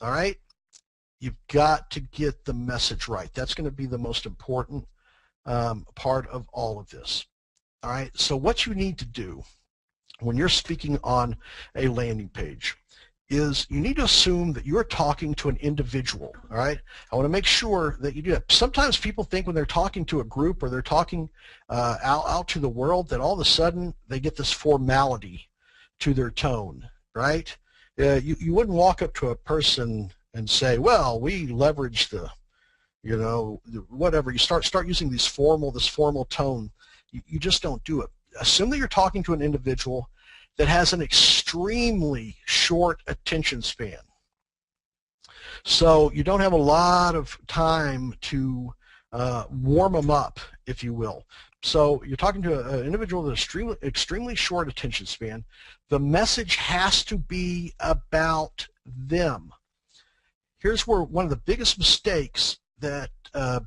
All right? You've got to get the message right. That's going to be the most important part of all of this. All right? So what you need to do when you're speaking on a landing page is you need to assume that you're talking to an individual, all right? I want to make sure that you do that. Sometimes people think when they're talking to a group or they're talking out to the world that all of a sudden they get this formality to their tone, right? You wouldn't walk up to a person and say, well, we leverage the, whatever. You start using this formal tone. You just don't do it. Assume that you're talking to an individual that has an extremely short attention span. So you don't have a lot of time to warm them up, if you will. So you're talking to an individual with an extremely short attention span. The message has to be about them. Here's where one of the biggest mistakes that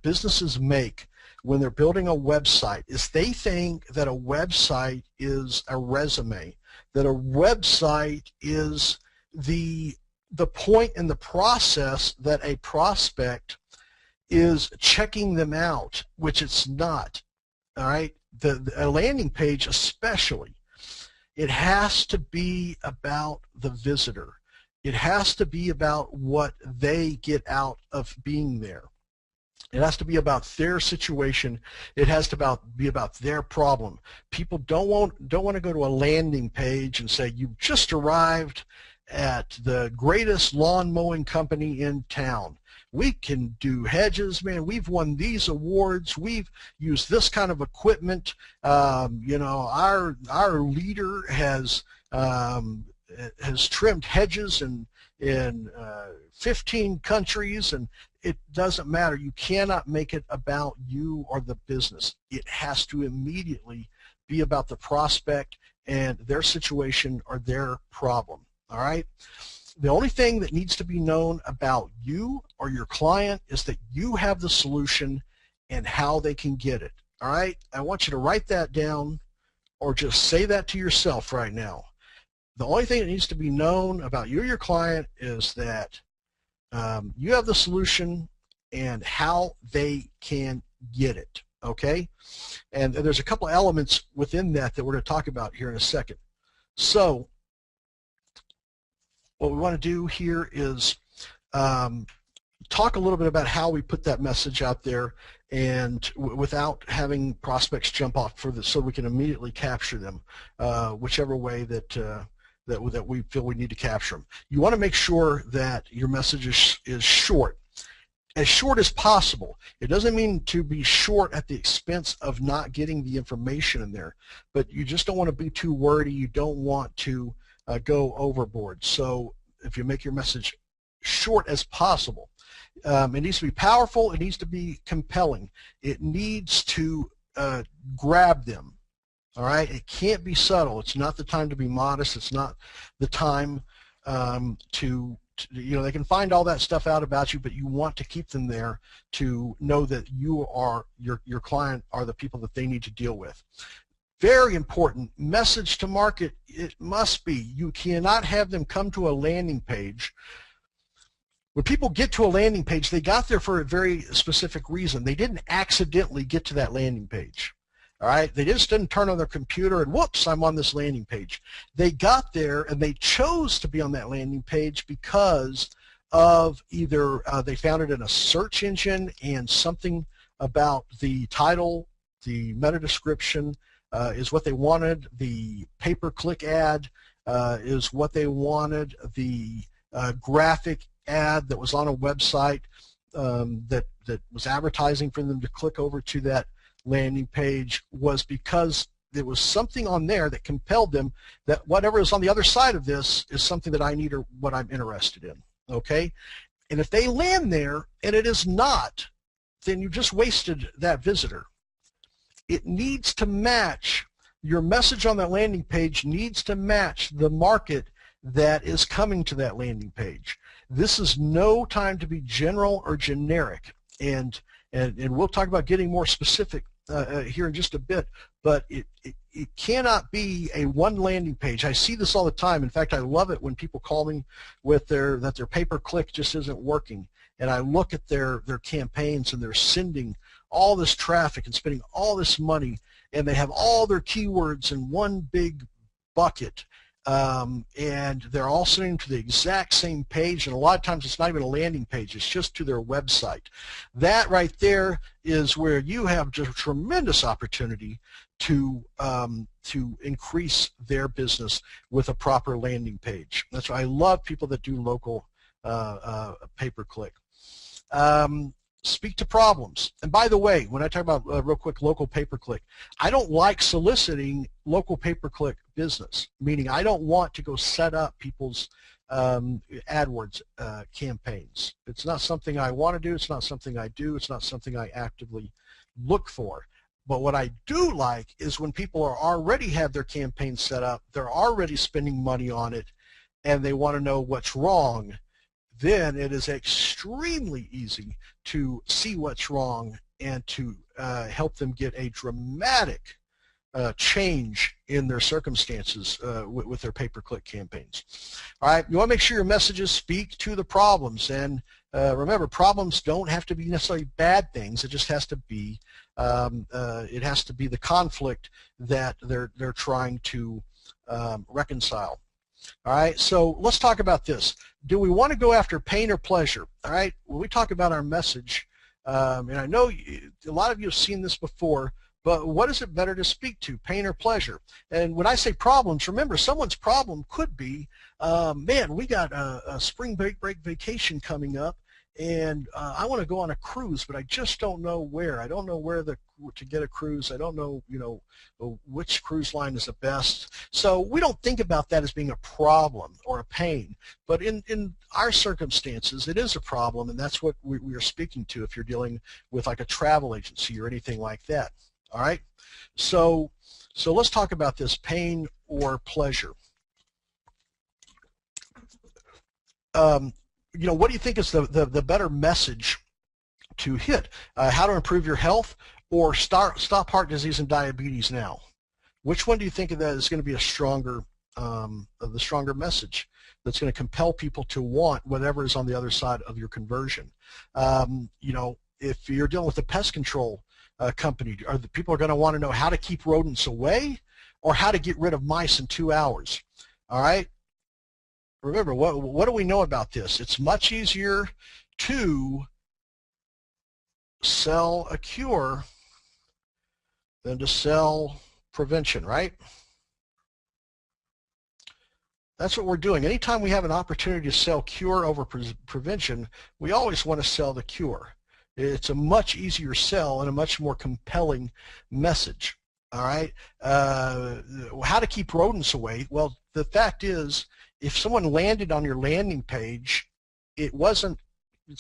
businesses make when they're building a website is they think that a website is a resume, that a website is the point in the process that a prospect is checking them out, which it's not. All right, a landing page especially, it has to be about the visitor. It has to be about what they get out of being there. It has to be about their situation. It has to be about their problem. People don't want to go to a landing page and say, you've just arrived at the greatest lawn mowing company in town. We can do hedges, man. We've won these awards. We've used this kind of equipment. Our leader has trimmed hedges in 15 countries, and it doesn't matter. You cannot make it about you or the business. It has to immediately be about the prospect and their situation or their problem. All right? The only thing that needs to be known about you or your client is that you have the solution and how they can get it. All right? I want you to write that down or just say that to yourself right now. The only thing that needs to be known about you or your client is that you have the solution and how they can get it, okay? And there's a couple elements within that we're going to talk about here in a second. So what we want to do here is talk a little bit about how we put that message out there and without having prospects jump off for this, so we can immediately capture them, whichever way that we feel we need to capture them. You want to make sure that your message is short, as short as possible. It doesn't mean to be short at the expense of not getting the information in there, but you just don't want to be too wordy. You don't want to go overboard. So if you make your message short as possible, it needs to be powerful. It needs to be compelling. It needs to grab them. All right, it can't be subtle. It's not the time to be modest. It's not the time they can find all that stuff out about you, but you want to keep them there to know that you are your client are the people that they need to deal with. Very important message to market. It must be. You cannot have them come to a landing page. When people get to a landing page, they got there for a very specific reason. They didn't accidentally get to that landing page. All right, they just didn't turn on their computer and whoops, I'm on this landing page. They got there and they chose to be on that landing page because of either they found it in a search engine and something about the title, the meta description is what they wanted, the pay-per-click ad is what they wanted, the graphic ad that was on a website that was advertising for them to click over to that landing page was because there was something on there that compelled them that whatever is on the other side of this is something that I need or what I'm interested in, okay? And if they land there and it is not, then you just wasted that visitor. It needs to match, your message on that landing page needs to match the market that is coming to that landing page. This is no time to be general or generic, and we'll talk about getting more specific here in just a bit, but it cannot be a one landing page. I see this all the time. In fact, I love it when people call me with that their pay-per-click just isn't working, and I look at their campaigns and they're sending all this traffic and spending all this money, and they have all their keywords in one big bucket. And they're all sending to the exact same page, and a lot of times it's not even a landing page, it's just to their website. That right there is where you have just tremendous opportunity to increase their business with a proper landing page. That's why I love people that do local pay-per-click. Speak to problems. And by the way, when I talk about real quick local pay-per-click, I don't like soliciting local pay-per-click business, meaning I don't want to go set up people's AdWords campaigns. It's not something I want to do. It's not something I do. It's not something I actively look for. But what I do like is when people are already have their campaign set up, they're already spending money on it, and they want to know what's wrong. Then it is extremely easy to see what's wrong and to help them get a dramatic change in their circumstances with their pay-per-click campaigns. All right, you want to make sure your messages speak to the problems, and remember, problems don't have to be necessarily bad things. It just has to be the conflict that they're trying to reconcile. All right, so let's talk about this. Do we want to go after pain or pleasure? All right, when we talk about our message, and I know a lot of you have seen this before, but what is it better to speak to, pain or pleasure? And when I say problems, remember, someone's problem could be, man, we got a spring break vacation coming up, and I want to go on a cruise, but I just don't know where. I don't know where to get a cruise. I don't know, which cruise line is the best. So we don't think about that as being a problem or a pain. But in our circumstances, it is a problem, and that's what we are speaking to if you're dealing with like a travel agency or anything like that. All right? So let's talk about this, pain or pleasure. What do you think is the better message to hit? How to improve your health or stop heart disease and diabetes now? Which one do you think of that is going to be a stronger, the stronger message that's going to compel people to want whatever is on the other side of your conversion? If you're dealing with a pest control company, are the people going to want to know how to keep rodents away or how to get rid of mice in 2 hours? All right. Remember, what do we know about this? It's much easier to sell a cure than to sell prevention, right? That's what we're doing. Anytime we have an opportunity to sell cure over prevention, we always want to sell the cure. It's a much easier sell and a much more compelling message. All right. How to keep rodents away? Well, the fact is, if someone landed on your landing page, it's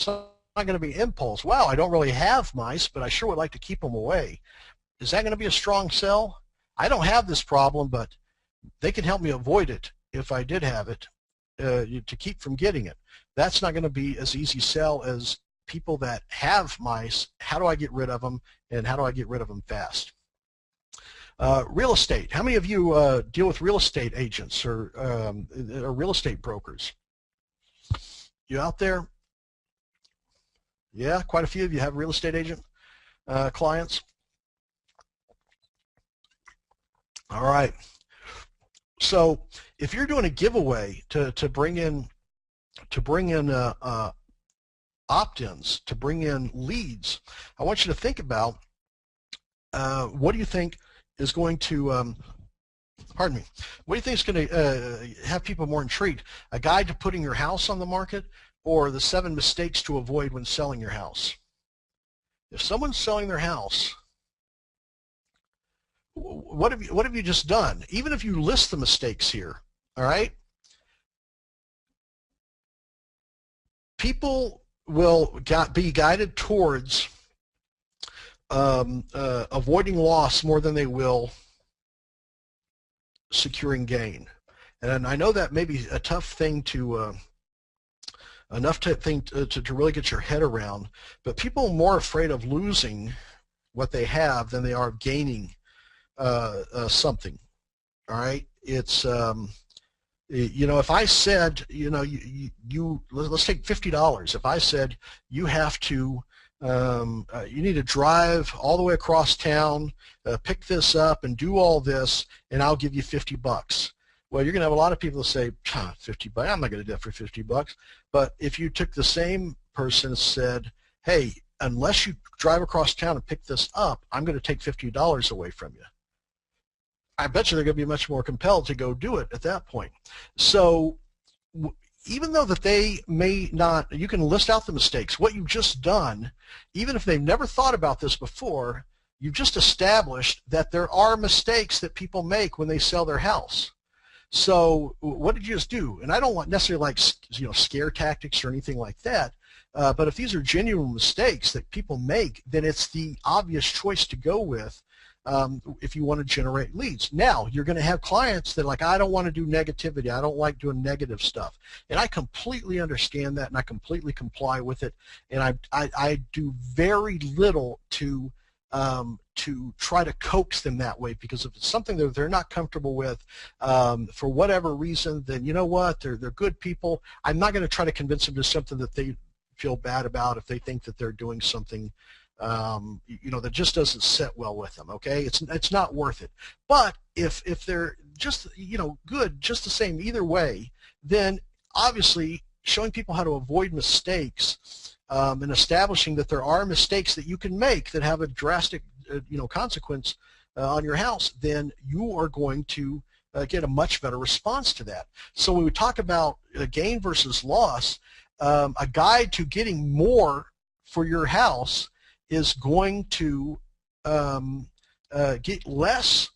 not going to be impulse. Wow, I don't really have mice, but I sure would like to keep them away. Is that going to be a strong sell? I don't have this problem, but they can help me avoid it if I did have it, to keep from getting it. That's not going to be as easy sell as people that have mice. How do I get rid of them, and how do I get rid of them fast? Real estate. How many of you deal with real estate agents or real estate brokers? You out there? Yeah, quite a few of you have real estate agent clients. All right. So if you're doing a giveaway to bring in opt-ins, to bring in leads, I want you to think about what do you think is going to, what do you think is going to have people more intrigued? A guide to putting your house on the market, or the 7 mistakes to avoid when selling your house? If someone's selling their house, what have you just done? Even if you list the mistakes here, all right? People will be guided towards avoiding loss more than they will securing gain. And I know that may be a tough thing to really get your head around, but people are more afraid of losing what they have than they are gaining something. All right, it's you know, if I said, you know, let's take $50. If I said you have to, you need to drive all the way across town, pick this up, and do all this, and I'll give you $50. Well, you're going to have a lot of people say, $50. I'm not going to do that for $50. But if you took the same person and said, hey, unless you drive across town and pick this up, I'm going to take $50 away from you. I bet you they're going to be much more compelled to go do it at that point. So even though that they may not, you can list out the mistakes. What you've just done, even if they've never thought about this before, you've just established that there are mistakes that people make when they sell their house. So what did you just do? And I don't want necessarily like, you know, scare tactics or anything like that. But if these are genuine mistakes that people make, then it's the obvious choice to go with if you want to generate leads. Now, you're going to have clients that are like, I don't want to do negativity. I don't like doing negative stuff. And I completely understand that, and I completely comply with it. And I do very little to try to coax them that way, because if it's something that they're not comfortable with for whatever reason, then you know what, they're good people. I'm not going to try to convince them to something that they feel bad about if they think that they're doing something you know, that just doesn't sit well with them. Okay, it's not worth it. But if they're just, you know, good just the same either way, then obviously showing people how to avoid mistakes and establishing that there are mistakes that you can make that have a drastic you know, consequence on your house, then you are going to get a much better response to that. So when we talk about gain versus loss, a guide to getting more for your house is going to get less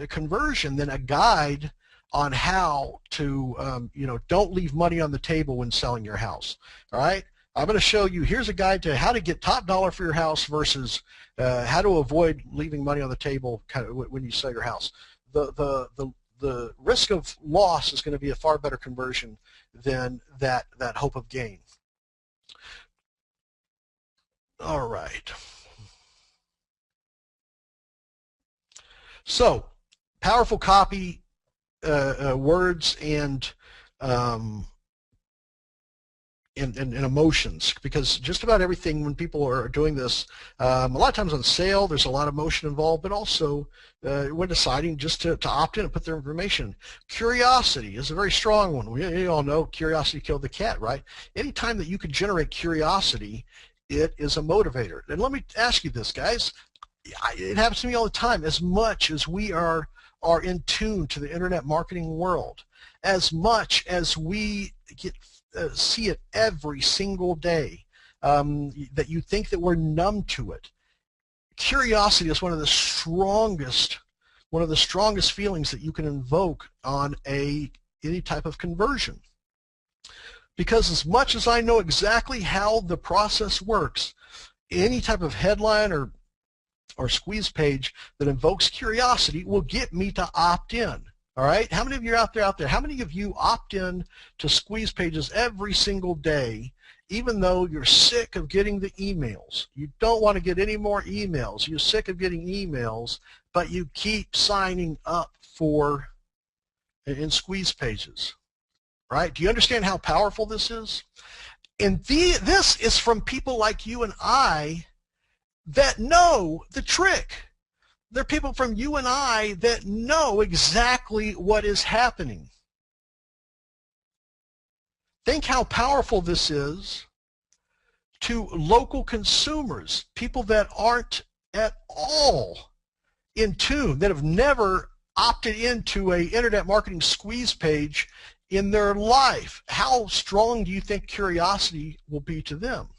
conversion than a guide on how to, you know, don't leave money on the table when selling your house. All right, I'm going to show you, here's a guide to how to get top dollar for your house versus how to avoid leaving money on the table kind of when you sell your house. The risk of loss is going to be a far better conversion than that hope of gain. All right. So, powerful copy, words, and emotions, because just about everything when people are doing this, a lot of times on sale, there's a lot of emotion involved, but also when deciding just to opt in and put their information. Curiosity is a very strong one. We all know curiosity killed the cat, right? Anytime that you can generate curiosity, it is a motivator. And let me ask you this, guys. It happens to me all the time. As much as we are in tune to the internet marketing world, as much as we see it every single day, that you think that we're numb to it, curiosity is one of the strongest feelings that you can invoke on any type of conversion. Because as much as I know exactly how the process works, any type of headline or squeeze page that invokes curiosity will get me to opt in. All right? How many of you out there, how many of you opt in to squeeze pages every single day, even though you're sick of getting the emails? You don't want to get any more emails. You're sick of getting emails, but you keep signing up in squeeze pages. Right? Do you understand how powerful this is? And this is from people like you and I that know the trick. They're people from you and I that know exactly what is happening. Think how powerful this is to local consumers, people that aren't at all in tune, that have never opted into an internet marketing squeeze page in their life. How strong do you think curiosity will be to them?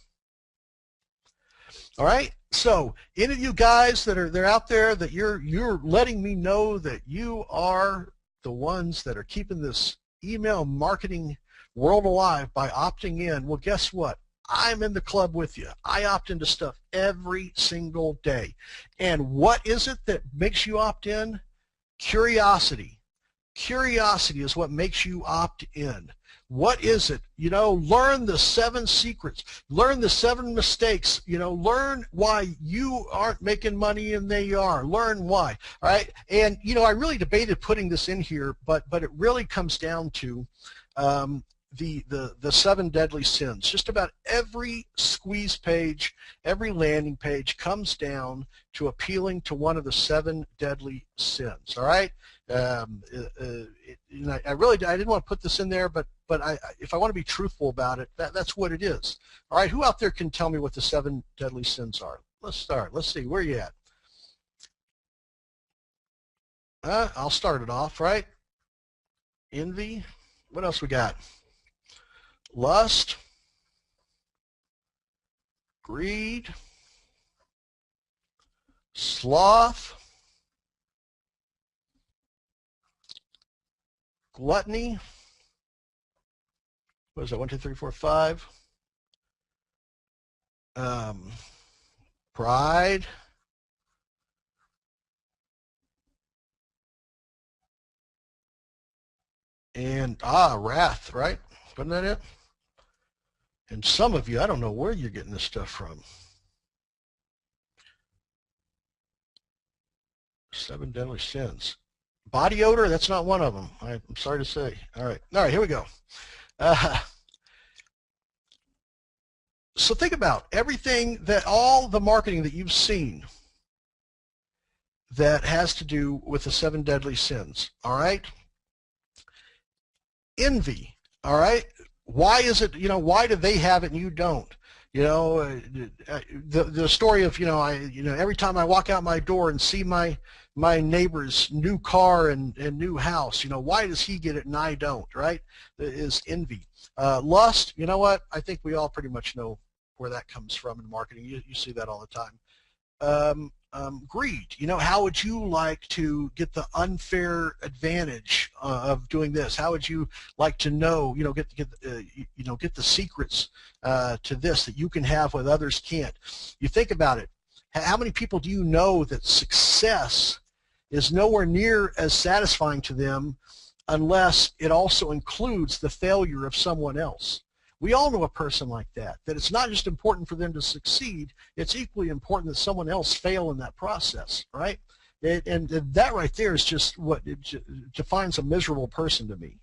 All right. So, any of you guys that are out there that you're letting me know that you are the ones that are keeping this email marketing world alive by opting in. Well, guess what? I'm in the club with you. I opt into stuff every single day. And what is it that makes you opt in? Curiosity. Curiosity is what makes you opt in. What is it? You know, learn the 7 secrets. Learn the 7 mistakes. You know, learn why you aren't making money and they are. Learn why. All right. And, you know, I really debated putting this in here, but it really comes down to the 7 deadly sins. Just about every squeeze page, every landing page comes down to appealing to one of the 7 deadly sins. All right. I didn't want to put this in there, but if I want to be truthful about it, that's what it is. All right, who out there can tell me what the 7 deadly sins are? Let's start. Let's see, where are you at? I'll start it off, right? Envy. What else we got? Lust. Greed. Sloth. Gluttony. What is that? 1, 2, 3, 4, 5. Pride. And wrath, right? Wasn't that it? And some of you, I don't know where you're getting this stuff from. 7 deadly sins. Body odor, that's not one of them. I'm sorry to say. All right, here we go. So think about everything all the marketing that you've seen that has to do with the 7 deadly sins, all right? Envy, all right? Why is it, you know, why do they have it and you don't? You know, the story of, every time I walk out my door and see my neighbor's new car and new house, you know, why does he get it and I don't, right? Is envy. Lust, you know what? I think we all pretty much know where that comes from in marketing. You see that all the time. Greed, you know, how would you like to get the unfair advantage of doing this? How would you like to know, get the secrets to this that you can have what others can't? You think about it. How many people do you know that success is nowhere near as satisfying to them unless it also includes the failure of someone else? We all know a person like that it's not just important for them to succeed, it's equally important that someone else fail in that process, right? And that right there is just what defines a miserable person to me.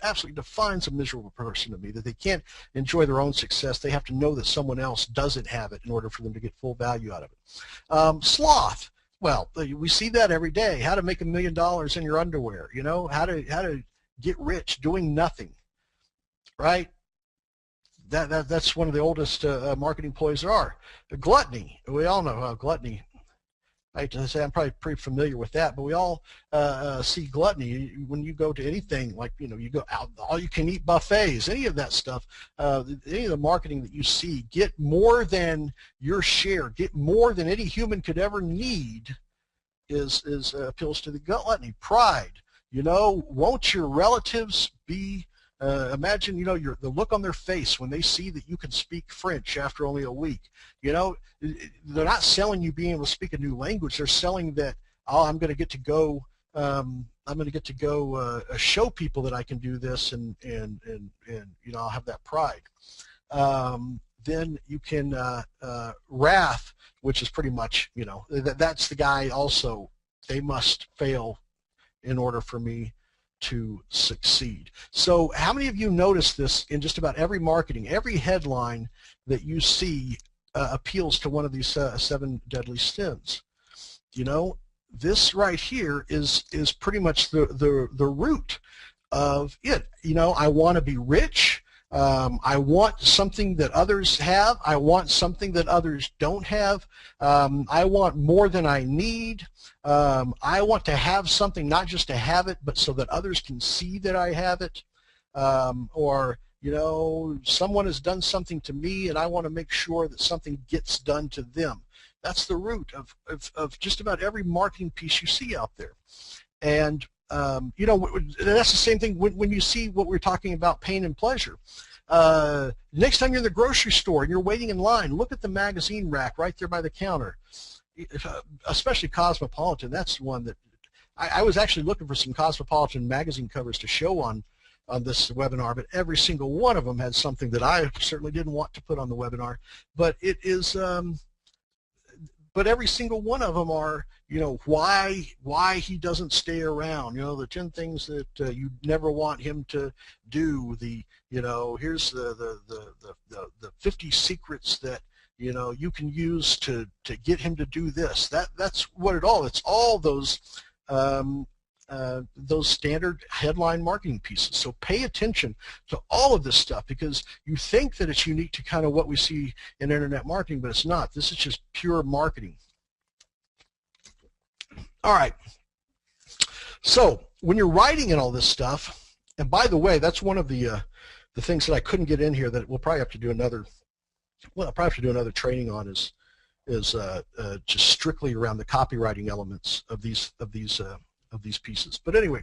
Absolutely defines a miserable person to me, that they can't enjoy their own success. They have to know that someone else doesn't have it in order for them to get full value out of it. Sloth. Well, we see that every day. How to make $1 million in your underwear, you know, how to get rich doing nothing, right? That's one of the oldest marketing ploys there are. Gluttony. We all know how gluttony. I hate to say, I'm probably pretty familiar with that, but we all see gluttony when you go to anything like, you go out, all-you-can-eat buffets, any of that stuff, any of the marketing that you see, get more than your share, get more than any human could ever need, is appeals to the gluttony. Pride. Won't your relatives be imagine, the look on their face when they see that you can speak French after only a week. They're not selling you being able to speak a new language. They're selling that, I'm going to get to go. I'm going to get to go show people that I can do this, and I'll have that pride. Then you can wrath, which is pretty much, that's the guy also. They must fail in order for me to succeed. So how many of you notice this in just about every marketing? Every headline that you see appeals to one of these 7 deadly sins. This right here is pretty much the root of it. I want to be rich. I want something that others have. I want something that others don't have. I want more than I need. I want to have something, not just to have it, but so that others can see that I have it. Or someone has done something to me and I want to make sure that something gets done to them. That's the root of just about every marketing piece you see out there. And that's the same thing when you see what we're talking about, pain and pleasure. Next time you're in the grocery store and you're waiting in line, look at the magazine rack right there by the counter, especially Cosmopolitan. That's one that I was actually looking for some Cosmopolitan magazine covers to show on on this webinar, but every single one of them had something that I certainly didn't want to put on the webinar. But it is, but every single one of them are, you know, why he doesn't stay around. You know, the 10 things that you never want him to do. The, you know, here's the 50 secrets that, you know, you can use to get him to do this. That's what it's all those standard headline marketing pieces. So pay attention to all of this stuff, because you think that it's unique to kind of what we see in internet marketing, but it's not. This is just pure marketing. All right. So when you're writing in all this stuff, and by the way, that's one of the things that I couldn't get in here that we'll probably have to do another. Well, I'll probably have to do another training on is just strictly around the copywriting elements of these pieces. But anyway,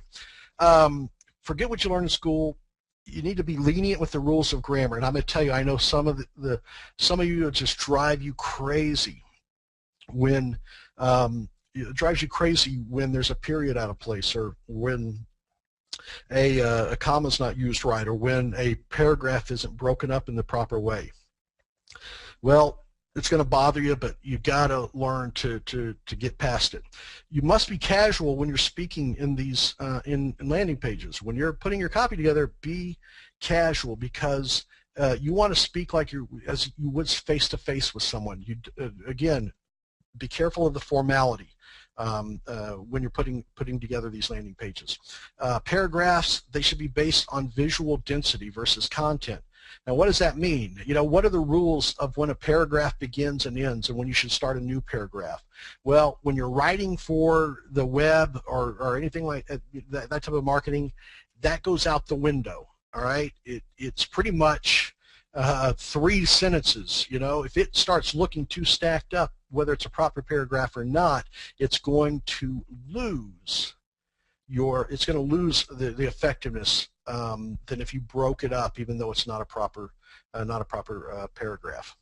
forget what you learned in school. You need to be lenient with the rules of grammar. And I'm going to tell you, I know some of you it just drive you crazy when it drives you crazy when there's a period out of place, or when a comma's not used right, or when a paragraph isn't broken up in the proper way. Well, it's going to bother you, but you've got to learn to get past it. You must be casual when you're speaking in these in landing pages. When you're putting your copy together, be casual, because you want to speak like as you would face-to-face with someone. You again, be careful of the formality when you're putting together these landing pages. Paragraphs, they should be based on visual density versus content. Now, what does that mean? You know, what are the rules of when a paragraph begins and ends, and when you should start a new paragraph? Well, when you're writing for the web or anything like that type of marketing, that goes out the window. All right, it's pretty much 3 sentences. You know, if it starts looking too stacked up, whether it's a proper paragraph or not, it's going to lose the effectiveness than if you broke it up, even though it's not a proper paragraph.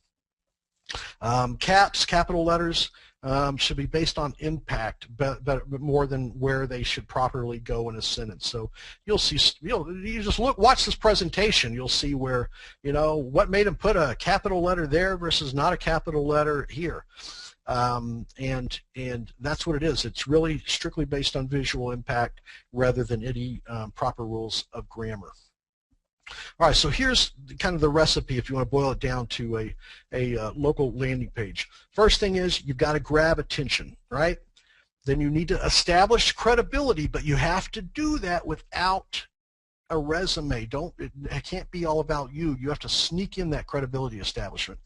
Caps, capital letters, should be based on impact, but more than where they should properly go in a sentence. So you'll see, you just watch this presentation, you'll see where, you know, what made him put a capital letter there versus not a capital letter here. And that's what it is. It's really strictly based on visual impact rather than any proper rules of grammar. All right, so here's kind of the recipe if you want to boil it down to a local landing page. First thing is you've got to grab attention, right? Then you need to establish credibility, but you have to do that without a resume. It can't be all about you. You have to sneak in that credibility establishment.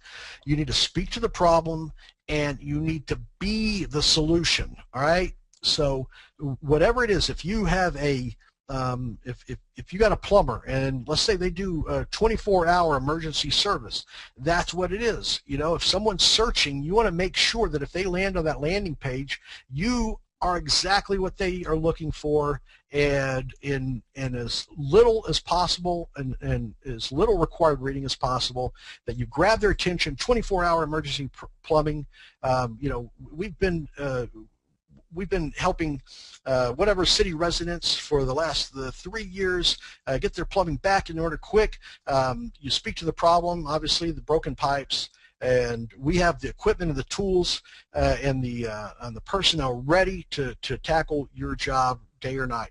You need to speak to the problem, and you need to be the solution. All right. So whatever it is, if you have if you got a plumber, and let's say they do a 24-hour emergency service, that's what it is. You know, if someone's searching, you want to make sure that if they land on that landing page, you are exactly what they are looking for, and in as little as possible and as little required reading as possible, that you grab their attention. 24-hour emergency plumbing. You know, we've been helping whatever city residents for the last 3 years get their plumbing back in order quick. You speak to the problem, obviously the broken pipes, and we have the equipment and the tools and the personnel ready to tackle your job day or night.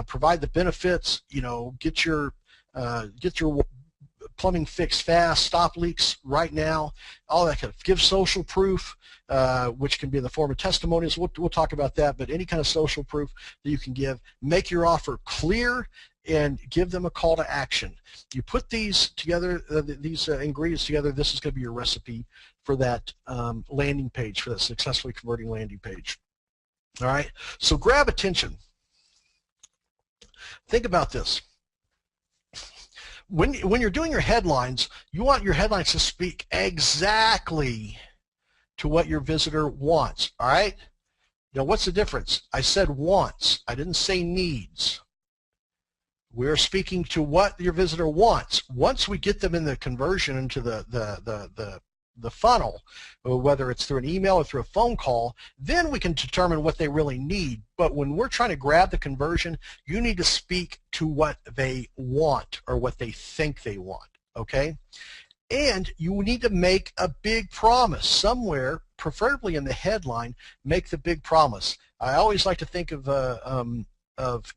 Provide the benefits. You know, get your plumbing fixed fast, stop leaks right now, all that kind of. Give social proof, which can be in the form of testimonials. We'll talk about that, but any kind of social proof that you can give. Make your offer clear and give them a call to action. You put these together, these ingredients together, this is going to be your recipe for that landing page, for that successfully converting landing page. All right, so grab attention. Think about this. When you're doing your headlines, you want your headlines to speak exactly to what your visitor wants, all right? Now, what's the difference? I said wants. I didn't say needs. We're speaking to what your visitor wants. Once we get them in the conversion into the the funnel, whether it's through an email or through a phone call, then we can determine what they really need. But when we're trying to grab the conversion, you need to speak to what they want or what they think they want, okay? And you need to make a big promise somewhere, preferably in the headline. Make the big promise. I always like to think of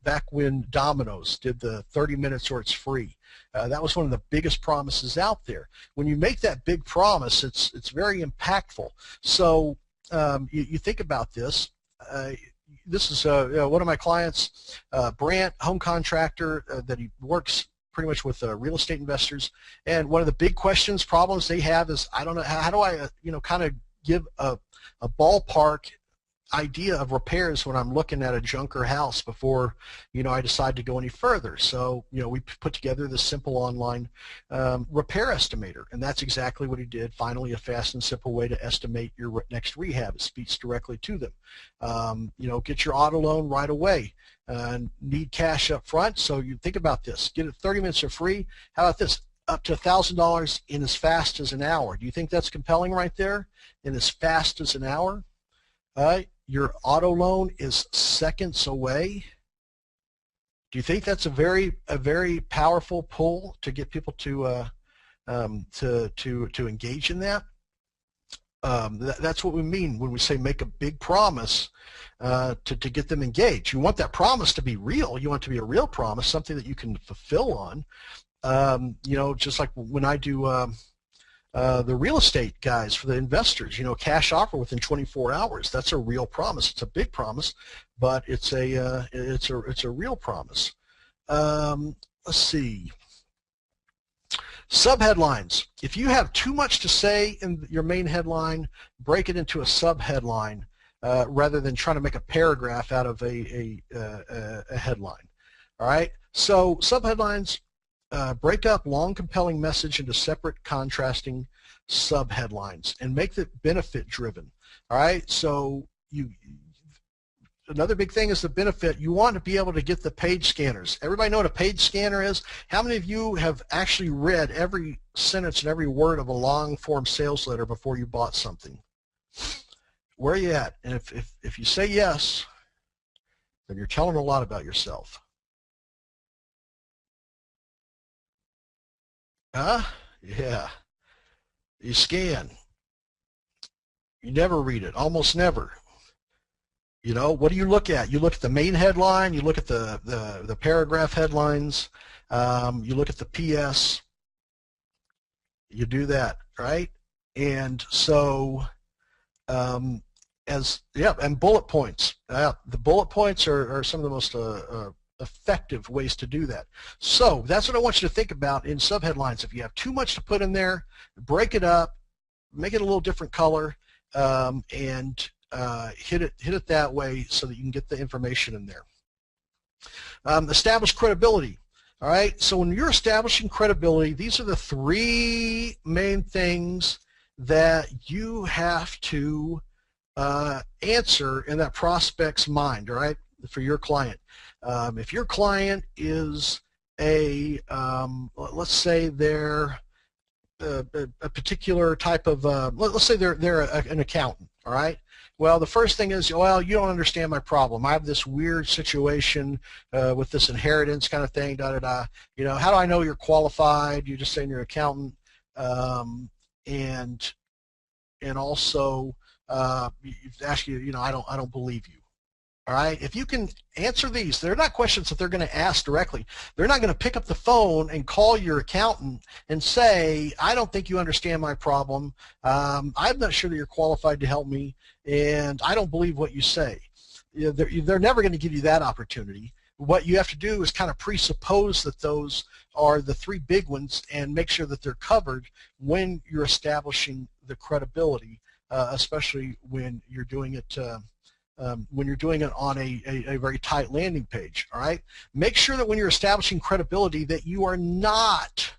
back when Domino's did the 30 minutes or it's free. That was one of the biggest promises out there. When you make that big promise, it's very impactful. So you think about this. This is one of my clients, Brant, home contractor, that he works pretty much with real estate investors. And one of the big questions, problems they have is, I don't know, how do I, kind of give a ballpark idea of repairs when I'm looking at a junker house before, I decide to go any further. So, we put together this simple online repair estimator, and that's exactly what he did. Finally, a fast and simple way to estimate your next rehab. It speaks directly to them. Get your auto loan right away. Need cash up front, so you think about this. Get it 30 minutes for free. How about this? Up to $1,000 in as fast as an hour. Do you think that's compelling right there? In as fast as an hour? Your auto loan is seconds away. Do you think that's a very powerful pull to get people to engage in that? That's what we mean when we say make a big promise to get them engaged. You want that promise to be real. You want it to be a real promise, something that you can fulfill on. Just like when I do the real estate guys for the investors, cash offer within 24 hours. That's a real promise. It's a big promise, but it's a real promise. Let's see. Subheadlines. If you have too much to say in your main headline, break it into a subheadline rather than trying to make a paragraph out of a headline. All right. So subheadlines. Break up long, compelling message into separate, contrasting subheadlines and make it benefit-driven. All right, so another big thing is the benefit. You want to be able to get the page scanners. Everybody know what a page scanner is? How many of you have actually read every sentence and every word of a long-form sales letter before you bought something? Where are you at? And if you say yes, then you're telling a lot about yourself. Yeah. You scan. You never read it, almost never. What do you look at? You look at the main headline, you look at the paragraph headlines, you look at the PS, you do that, right? And so, and bullet points. The bullet points are some of the most effective ways to do that. So that's what I want you to think about in subheadlines. If you have too much to put in there, break it up, make it a little different color, and hit it that way so that you can get the information in there. Establish credibility. All right, so when you're establishing credibility, these are the three main things that you have to answer in that prospect's mind, all right, for your client. If your client is let's say they're a particular type of, let's say they're an accountant, all right? Well, the first thing is, well, you don't understand my problem. I have this weird situation with this inheritance kind of thing, da-da-da. How do I know you're qualified? You're just saying you're an accountant. And also, ask you, I don't believe you. All right, if you can answer these, they're not questions that they're going to ask directly. They're not going to pick up the phone and call your accountant and say, I don't think you understand my problem. I'm not sure that you're qualified to help me, and I don't believe what you say. They're never going to give you that opportunity. What you have to do is kind of presuppose that those are the three big ones and make sure that they're covered when you're establishing the credibility, especially when you're doing it on a very tight landing page, all right? Make sure that when you're establishing credibility that you are not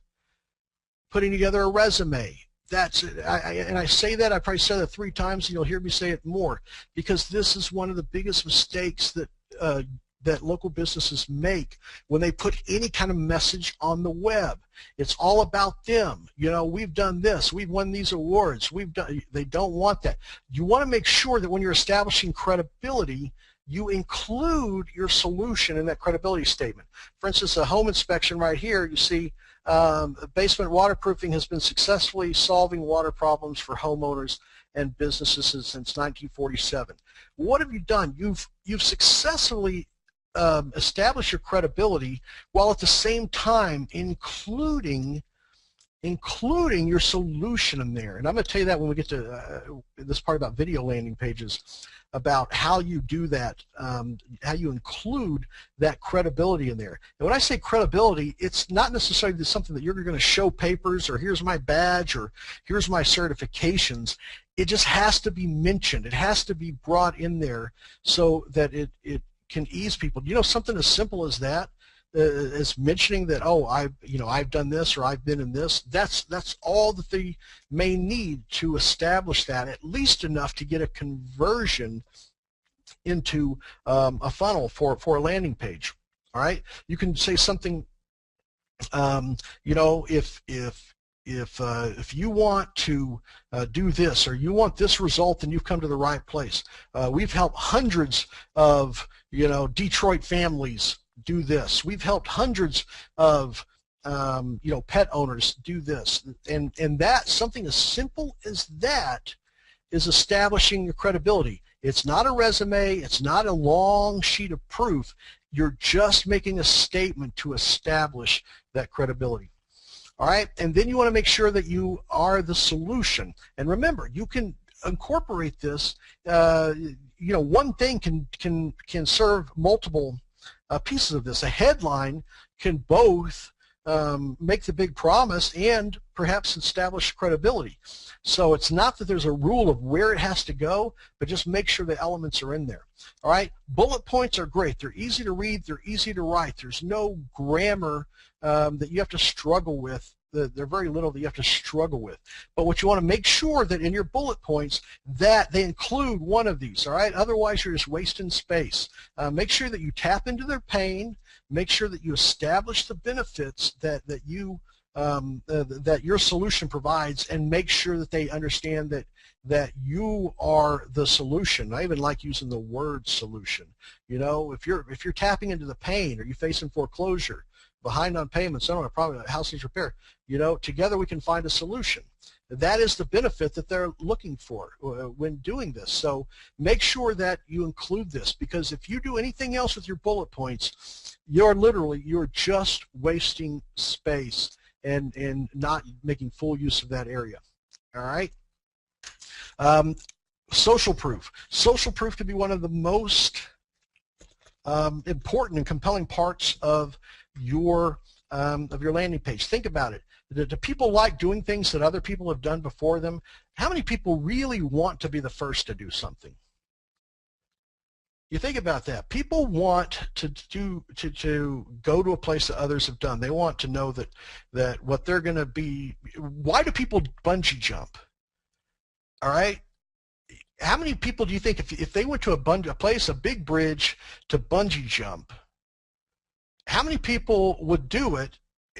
putting together a resume. That's it. And I say that, I probably said it 3 times, and you'll hear me say it more, because this is one of the biggest mistakes that that local businesses make when they put any kind of message on the web. It's all about them. You know, we've done this, we've won these awards, we've done. They don't want that. You want to make sure that when you're establishing credibility, you include your solution in that credibility statement. For instance, a home inspection right here, you see basement waterproofing has been successfully solving water problems for homeowners and businesses since 1947. What have you done? You've successfully established your credibility while at the same time including your solution in there. And I'm going to tell you that when we get to this part about video landing pages, about how you do that, how you include that credibility in there. And when I say credibility, it's not necessarily something that you're going to show papers or here's my badge or here's my certifications. It just has to be mentioned. It has to be brought in there so that it can ease people. You know, something as simple as that, as mentioning that, oh, I've done this or I've been in this. That's all that they may need to establish that, at least enough to get a conversion into a funnel for a landing page. All right, you can say something. You know, if you want to do this or you want this result, then you've come to the right place. We've helped hundreds of Detroit families do this. We've helped hundreds of pet owners do this, and that something as simple as that is establishing your credibility. It's not a resume. It's not a long sheet of proof. You're just making a statement to establish that credibility. All right, and then you want to make sure that you are the solution. And remember, you can incorporate this. One thing can serve multiple pieces of this. A headline can both make the big promise and perhaps establish credibility. So it's not that there's a rule of where it has to go, but just make sure the elements are in there. All right, bullet points are great. They're easy to read. They're easy to write. There's no grammar that you have to struggle with. They're very little that you have to struggle with. But what you want to make sure that in your bullet points that they include one of these, all right? Otherwise, you're just wasting space. Make sure that you tap into their pain. Make sure that you establish the benefits that your solution provides, and make sure that they understand that you are the solution. I even like using the word solution. You know, if you're tapping into the pain, or you're facing foreclosure, behind on payments, I don't know, probably a house needs repair, together we can find a solution. That is the benefit that they're looking for when doing this. So make sure that you include this, because if you do anything else with your bullet points, you're just wasting space and not making full use of that area. All right. Social proof. Social proof can be one of the most important and compelling parts of your landing page. Think about it. Do people like doing things that other people have done before them? How many people really want to be the first to do something? You think about that. People want to go to a place that others have done. They want to know that what they're going to be. Why do people bungee jump? All right. How many people do you think if they went to a big bridge to bungee jump, how many people would do it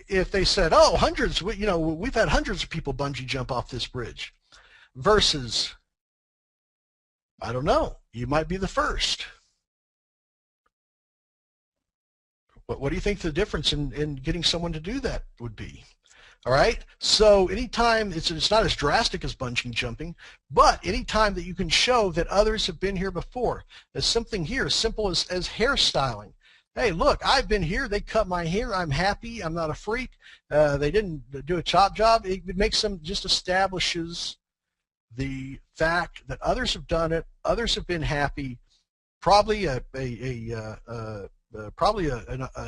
if they said, oh, hundreds, we've had hundreds of people bungee jump off this bridge, versus, I don't know, you might be the first. What do you think the difference in getting someone to do that would be? All right, so anytime, it's not as drastic as bungee jumping, but anytime that you can show that others have been here before, as something here as simple as hairstyling. Hey, look, I've been here, they cut my hair, I'm happy, I'm not a freak, they didn't do a chop job. It makes them, just establishes the fact that others have done it, others have been happy, probably a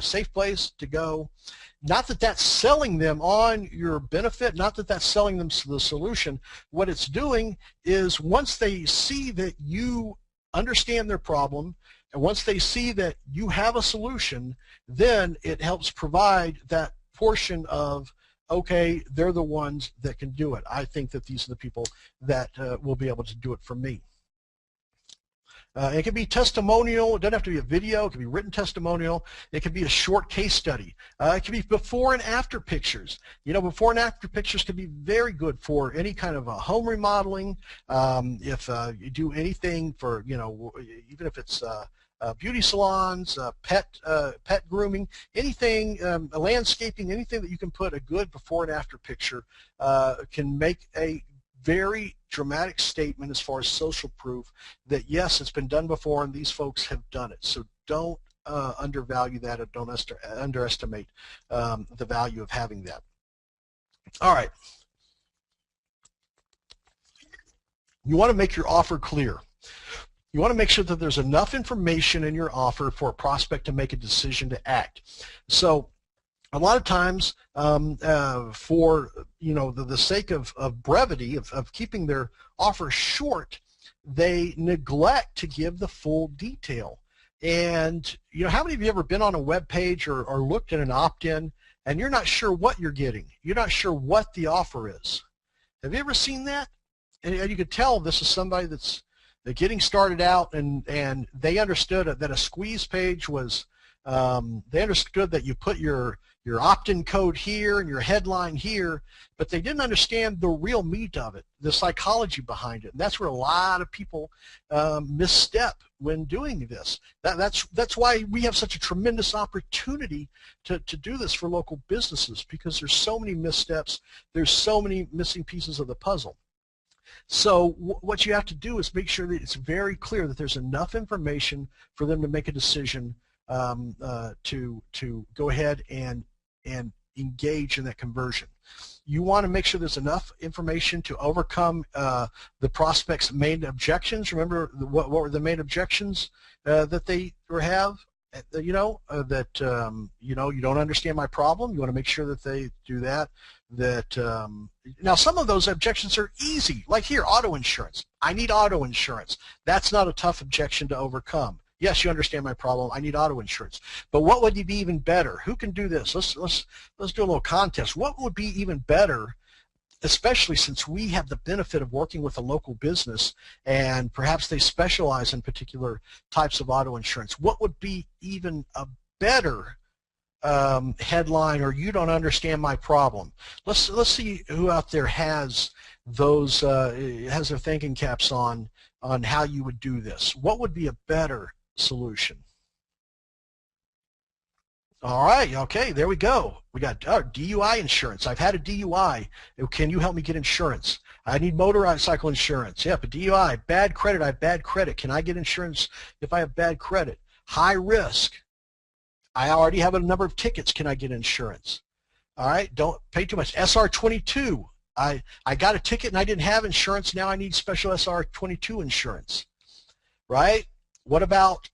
safe place to go. Not that that's selling them on your benefit, not that that's selling them the solution. What it's doing is, once they see that you understand their problem, and once they see that you have a solution, then it helps provide that portion of, okay, they're the ones that can do it. I think that these are the people that will be able to do it for me. It can be testimonial. It doesn't have to be a video. It can be written testimonial. It can be a short case study. It can be before and after pictures. You know, before and after pictures can be very good for any kind of home remodeling. If you do anything for, you know, even if it's beauty salons, pet grooming, anything, landscaping, anything that you can put a good before and after picture can make a very dramatic statement as far as social proof that yes, it's been done before and these folks have done it. So don't undervalue that, or don't underestimate the value of having that. All right. You want to make your offer clear. You want to make sure that there's enough information in your offer for a prospect to make a decision to act. So a lot of times, for the sake of brevity, of keeping their offer short, they neglect to give the full detail. And you know, how many of you ever been on a web page or looked at an opt-in and you're not sure what you're getting? You're not sure what the offer is. Have you ever seen that? And you could tell this is somebody that's getting started out, and they understood that a squeeze page was, they understood that you put your opt-in code here and your headline here, but they didn't understand the real meat of it, the psychology behind it. And that's where a lot of people misstep when doing this. That's why we have such a tremendous opportunity to do this for local businesses, because there's so many missteps, there's so many missing pieces of the puzzle. So what you have to do is make sure that it's very clear that there's enough information for them to make a decision to go ahead and engage in that conversion. You want to make sure there's enough information to overcome the prospect's main objections. Remember, what were the main objections that they have? You know, you don't understand my problem. You want to make sure that they do that. Now, some of those objections are easy, like here, auto insurance. I need auto insurance. That's not a tough objection to overcome. Yes, you understand my problem. I need auto insurance. But what would be even better? Who can do this? Let's do a little contest. What would be even better, especially since we have the benefit of working with a local business and perhaps they specialize in particular types of auto insurance? What would be even a better headline, or you don't understand my problem? Let's see who out there has those has their thinking caps on how you would do this. What would be a better solution? All right, okay, there we go. We got DUI insurance. I've had a DUI. Can you help me get insurance? I need motorcycle insurance. Yep, a DUI. Bad credit. I have bad credit. Can I get insurance if I have bad credit? High risk. I already have a number of tickets. Can I get insurance? All right, don't pay too much. SR22. I got a ticket and I didn't have insurance. Now I need special SR22 insurance. Right? What about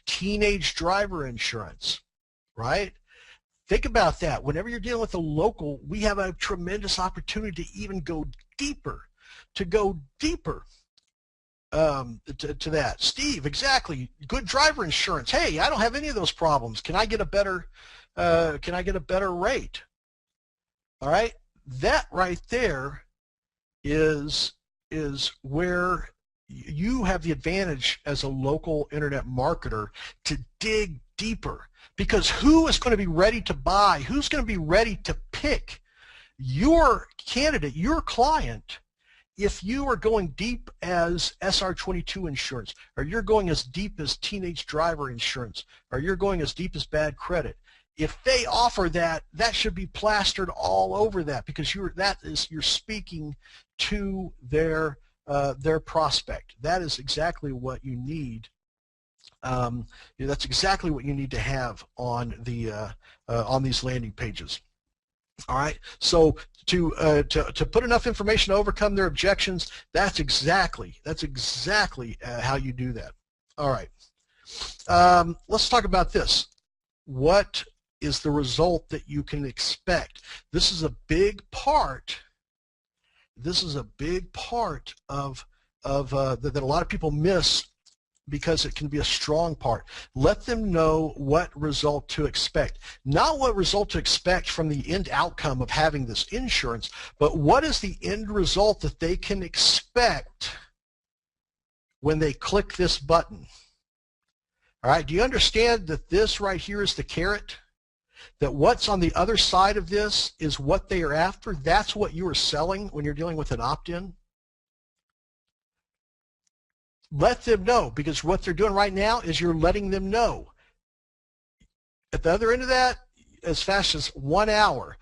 teenage driver insurance? Right? Think about that. Whenever you're dealing with a local, we have a tremendous opportunity to even go deeper, to that. Steve, exactly. Good driver insurance. Hey, I don't have any of those problems. Can I get a better rate? All right? That right there is where you have the advantage as a local internet marketer to dig deeper, because who is going to be ready to buy? Who's going to be ready to pick your candidate, your client, if you are going deep as SR22 insurance, or you're going as deep as teenage driver insurance, or you're going as deep as bad credit? If they offer that, that should be plastered all over that, because you're speaking to their prospect. That is exactly what you need. That's exactly what you need to have on these landing pages. All right. So to put enough information to overcome their objections, that's exactly how you do that. All right. Let's talk about this. What is the result that you can expect? This is a big part. This is a big part of that a lot of people miss, because it can be a strong part. Let them know what result to expect. Not what result to expect from the end outcome of having this insurance, but what is the end result that they can expect when they click this button. All right, do you understand that this right here is the carrot? That what's on the other side of this is what they are after? That's what you are selling when you're dealing with an opt-in? Let them know, because what they're doing right now is you're letting them know. At the other end of that, as fast as 1 hour,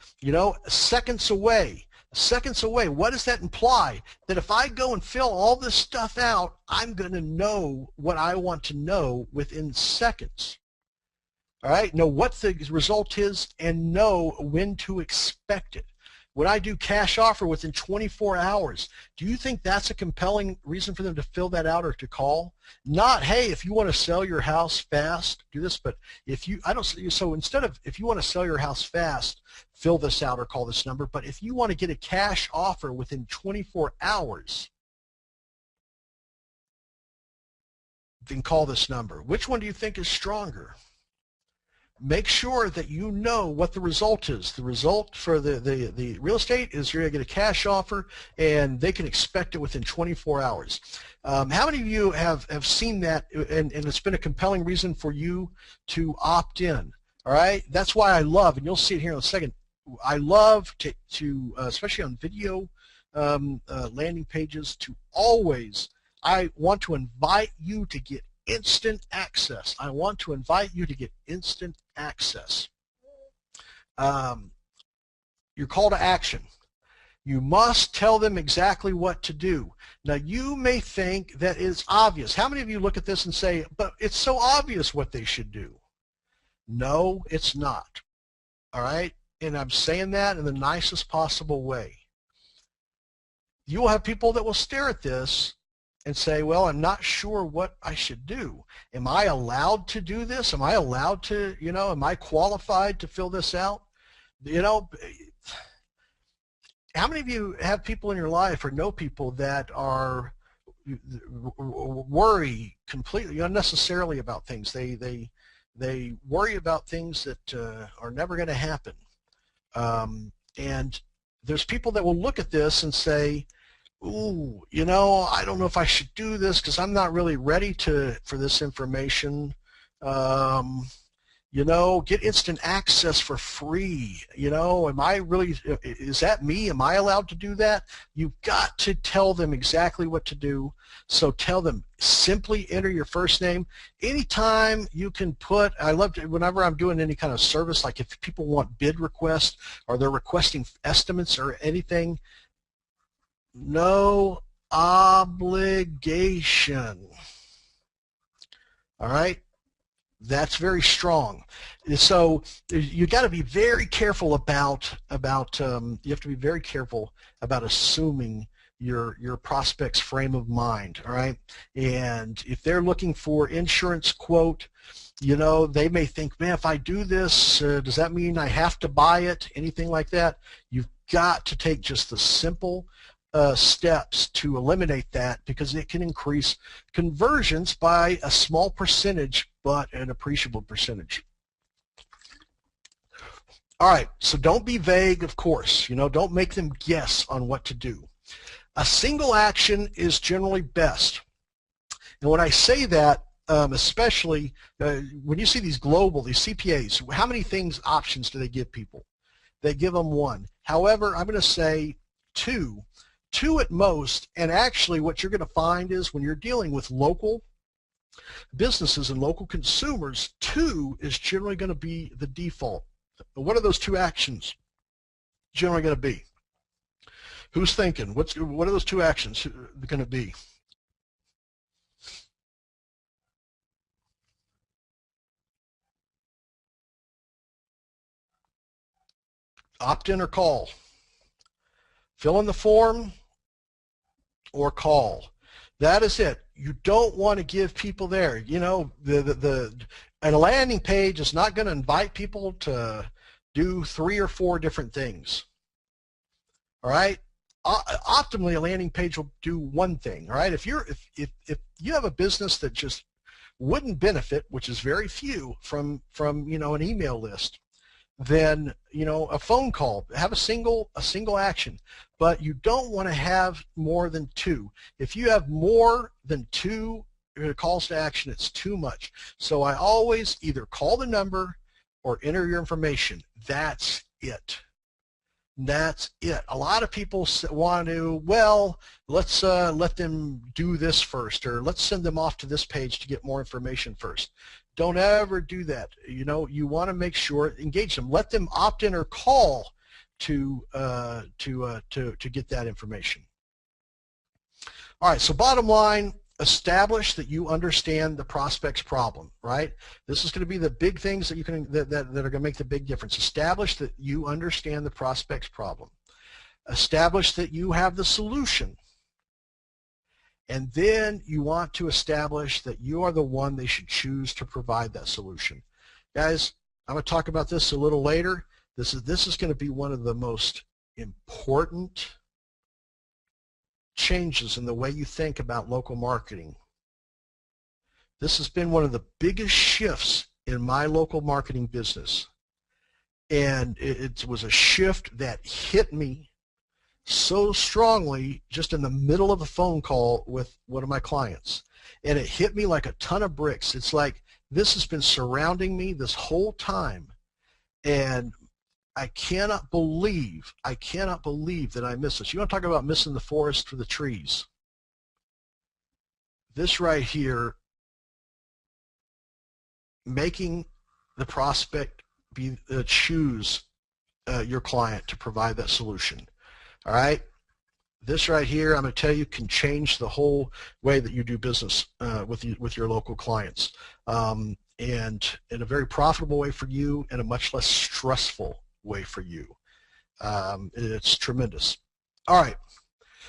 seconds away. Seconds away, what does that imply? That if I go and fill all this stuff out, I'm going to know what I want to know within seconds. All right, know what the result is and know when to expect it. When I do cash offer within 24 hours, do you think that's a compelling reason for them to fill that out or to call? Not, hey, if you want to sell your house fast, do this, but if you, so instead of, if you want to sell your house fast, fill this out or call this number, but if you want to get a cash offer within 24 hours, then call this number. Which one do you think is stronger? Make sure that you know what the result is. The result for the real estate is you're going to get a cash offer, and they can expect it within 24 hours. How many of you have seen that, and it's been a compelling reason for you to opt in? All right, that's why I love, and you'll see it here in a second, I love to especially on video landing pages, to always, I want to invite you to get instant access. I want to invite you to get instant access. Your call to action. You must tell them exactly what to do. Now, you may think that it's obvious. How many of you look at this and say, but it's so obvious what they should do? No, it's not. All right? And I'm saying that in the nicest possible way. You will have people that will stare at this and say, well, I'm not sure what I should do. Am I allowed to do this? Am I allowed to, am I qualified to fill this out? How many of you have people in your life or know people that are worry completely unnecessarily about things? They worry about things that are never going to happen. And there's people that will look at this and say, ooh, I don't know if I should do this because I'm not really ready for this information. Get instant access for free. Am I really, is that me? Am I allowed to do that? You've got to tell them exactly what to do. So tell them, simply enter your first name. Anytime you can put, I love to, whenever I'm doing any kind of service, like if people want bid requests or they're requesting estimates or anything, no obligation. All right? That's very strong. So you got to be very careful about you have to be very careful about assuming your prospect's frame of mind, all right? And if they're looking for insurance quote, they may think, man, if I do this, does that mean I have to buy it? Anything like that? You've got to take just the simple steps to eliminate that, because it can increase conversions by a small percentage, but an appreciable percentage. All right, so don't be vague, of course. Don't make them guess on what to do. A single action is generally best. And when I say that, especially when you see these CPAs, how many options do they give people? They give them one. However, I'm going to say two at most, and actually what you're going to find is when you're dealing with local businesses and local consumers, 2 is generally going to be the default. What are those 2 actions generally going to be? Who's thinking? What are those 2 actions going to be? Opt-in or call? Fill in the form or call. That is it. You don't want to give people there. And a landing page is not going to invite people to do 3 or 4 different things. All right. Optimally, a landing page will do one thing. All right. If you have a business that just wouldn't benefit, which is very few, from an email list, then a phone call, have a single action. but you don't want to have more than 2. If you have more than 2 calls to action, it's too much. So I always either call the number or enter your information. That's it. That's it. A lot of people want to, well, let's let them do this first, or let's send them off to this page to get more information first. Don't ever do that. You know, you want to make sure, engage them. Let them opt in or call to get that information. All right, so bottom line, establish that you understand the prospect's problem, right? This is going to be the big things that you can that are going to make the big difference. Establish that you understand the prospect's problem. Establish that you have the solution. And then you want to establish that you are the one they should choose to provide that solution. Guys, I'm going to talk about this a little later. This is going to be one of the most important changes in the way you think about local marketing. This has been one of the biggest shifts in my local marketing business. And it was a shift that hit me so strongly just in the middle of a phone call with one of my clients. And it hit me like a ton of bricks. It's like this has been surrounding me this whole time. And I cannot believe that I missed this. You want to talk about missing the forest for the trees. This right here, making the prospect choose your client to provide that solution. All right? This right here, I'm going to tell you, can change the whole way that you do business with your local clients. And in a very profitable way for you and a much less stressful way for you. It's tremendous. All right,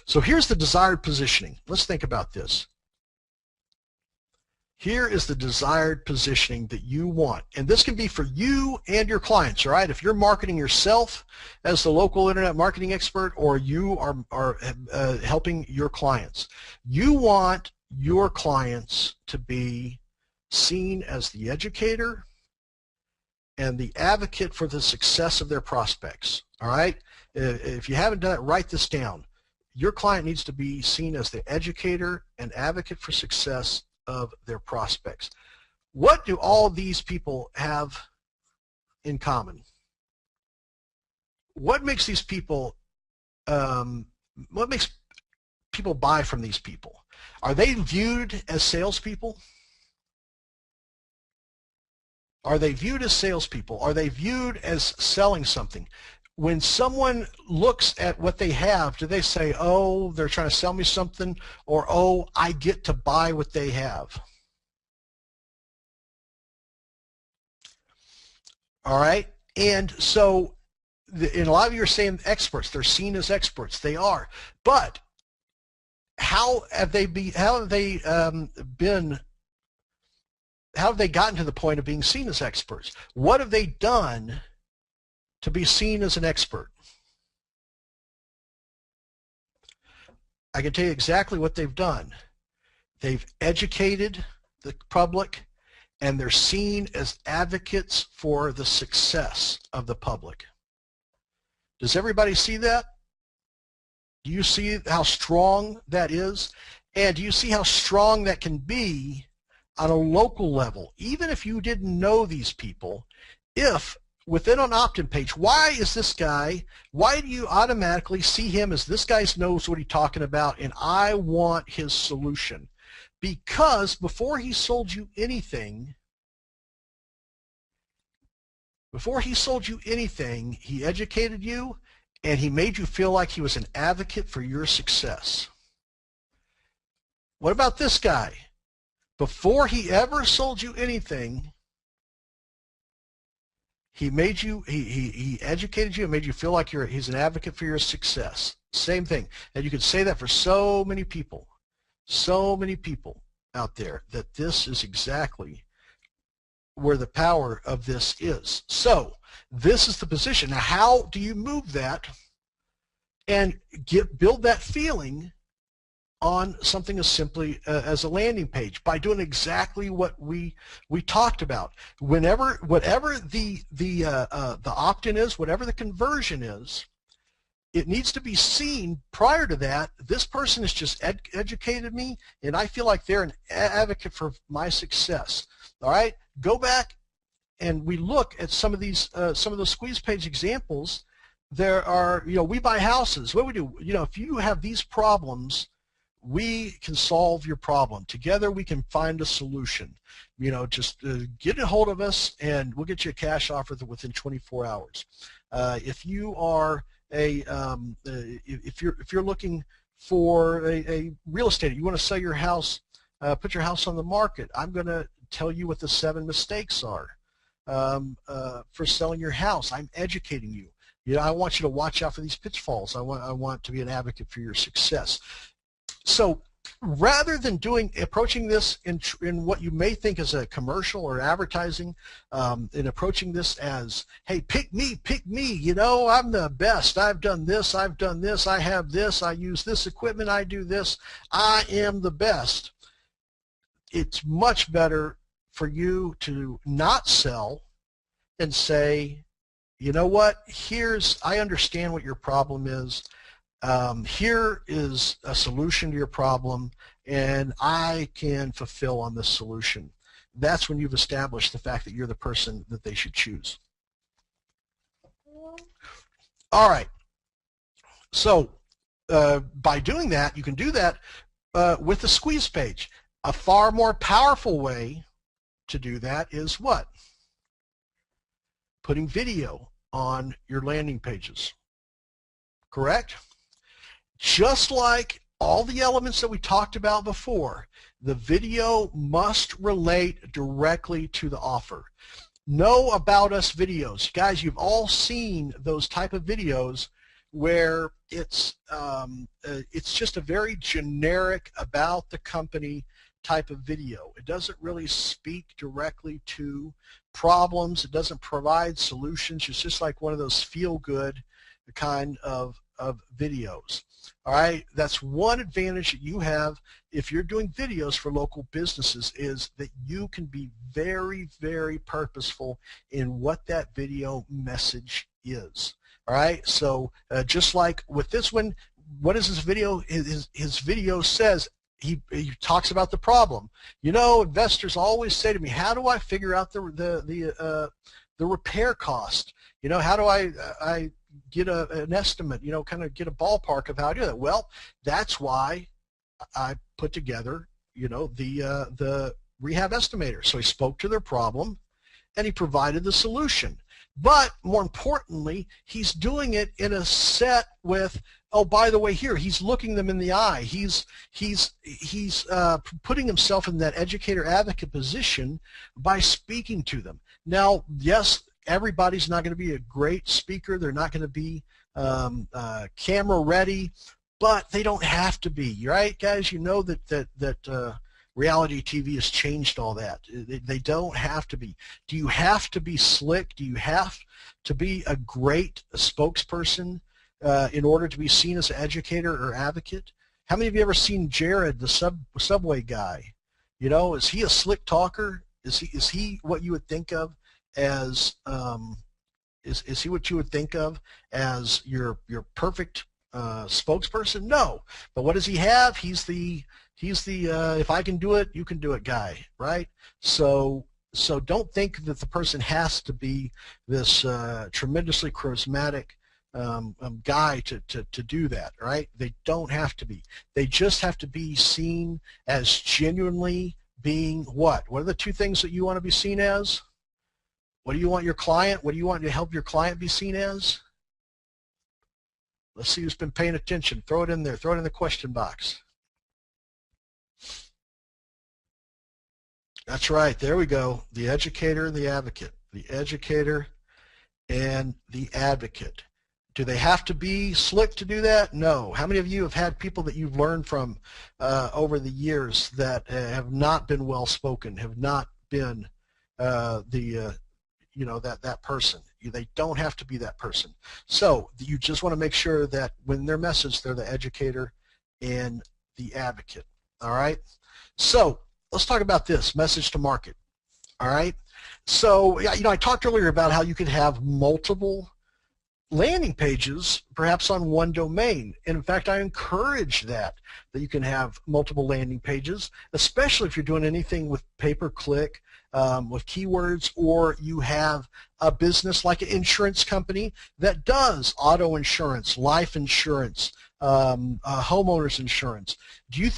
so here's the desired positioning. Let's think about this. Here is the desired positioning that you want, and this can be for you and your clients. All right, if you're marketing yourself as the local internet marketing expert, or you are helping your clients, you want your clients to be seen as the educator and the advocate for the success of their prospects. All right? If you haven't done it, write this down. Your client needs to be seen as the educator and advocate for success of their prospects. What do all these people have in common? What makes these people, what makes people buy from these people? Are they viewed as salespeople? Are they viewed as salespeople? Are they viewed as selling something? When someone looks at what they have, do they say, oh, they're trying to sell me something, or oh, I get to buy what they have? All right? And so, and a lot of you are saying experts. They're seen as experts. They are. But how have they gotten to the point of being seen as experts? What have they done to be seen as an expert? I can tell you exactly what they've done. They've educated the public, and they're seen as advocates for the success of the public. Does everybody see that? Do you see how strong that is? And do you see how strong that can be on a local level, even if you didn't know these people? If within an opt-in page, why is this guy, why do you automatically see him as this guy knows what he's talking about and I want his solution? Because before he sold you anything, he educated you and he made you feel like he was an advocate for your success. What about this guy? Before he ever sold you anything, he made you, he educated you and made you feel like he's an advocate for your success. Same thing. And you could say that for so many people out there, that this is exactly where the power of this is. So this is the position. Now, how do you move that and build that feeling on something as simply as a landing page? By doing exactly what we talked about. Whatever the opt-in is, whatever the conversion is, it needs to be seen prior to that, this person has just educated me, and I feel like they're an advocate for my success. All right, go back and we look at some of these, some of those squeeze page examples. There are, we buy houses. What do we do? If you have these problems, we can solve your problem. Together we can find a solution. Just get a hold of us and we'll get you a cash offer within 24 hours. If you are if you're looking for a real estate, you want to sell your house, put your house on the market, I'm going to tell you what the 7 mistakes are for selling your house. I'm educating you. I want you to watch out for these pitfalls. I want to be an advocate for your success. So rather than approaching this in what you may think is a commercial or advertising, and approaching this as, hey, pick me, I'm the best, I've done this, I have this, I use this equipment, I do this, I am the best. It's much better for you to not sell and say, you know what, I understand what your problem is. Here is a solution to your problem, and I can fulfill on this solution. That's when you've established the fact that you're the person that they should choose. All right. So by doing that, you can do that with the squeeze page. A far more powerful way to do that is what? Putting video on your landing pages. Correct? Just like all the elements that we talked about before, the video must relate directly to the offer. Know about us videos. Guys, you've all seen those type of videos where it's just a very generic about the company type of video. It doesn't really speak directly to problems. It doesn't provide solutions. It's just like one of those feel-good kind of videos. All right, that's one advantage that you have if you're doing videos for local businesses, is that you can be very, very purposeful in what that video message is. All right, so just like with this one, what is his video? His video says, he talks about the problem. Investors always say to me, how do I figure out the repair cost? How do I get an estimate, kind of get a ballpark of how to do that? Well, that's why I put together, the rehab estimator. So he spoke to their problem and he provided the solution. But more importantly, he's doing it in a set with, oh, by the way, here, he's looking them in the eye. He's putting himself in that educator advocate position by speaking to them. Now, yes, everybody's not going to be a great speaker. They're not going to be camera ready, but they don't have to be, right, guys? You know that reality TV has changed all that. They don't have to be. Do you have to be slick? Do you have to be a great spokesperson in order to be seen as an educator or advocate? How many of you ever seen Jared, the Subway guy? Is he a slick talker? Is he what you would think of as is he what you would think of as your perfect spokesperson? No. But what does he have? He's the if I can do it, you can do it guy, right? So don't think that the person has to be this tremendously charismatic guy to do that, right? They don't have to be. They just have to be seen as genuinely being what? What are the 2 things that you want to be seen as? What do you want your client? What do you want to help your client be seen as? Let's see who's been paying attention. Throw it in there. Throw it in the question box. That's right. There we go. The educator and the advocate. The educator and the advocate. Do they have to be slick to do that? No. How many of you have had people that you've learned from over the years that have not been well spoken, have not been that person? They don't have to be that person. So you just want to make sure that when they're messaged, they're the educator and the advocate. All right. So let's talk about this message to market. All right. So I talked earlier about how you could have multiple landing pages perhaps on one domain. And in fact, I encourage that you can have multiple landing pages, especially if you're doing anything with pay-per-click, with keywords, or you have a business like an insurance company that does auto insurance, life insurance, homeowners insurance. Do you think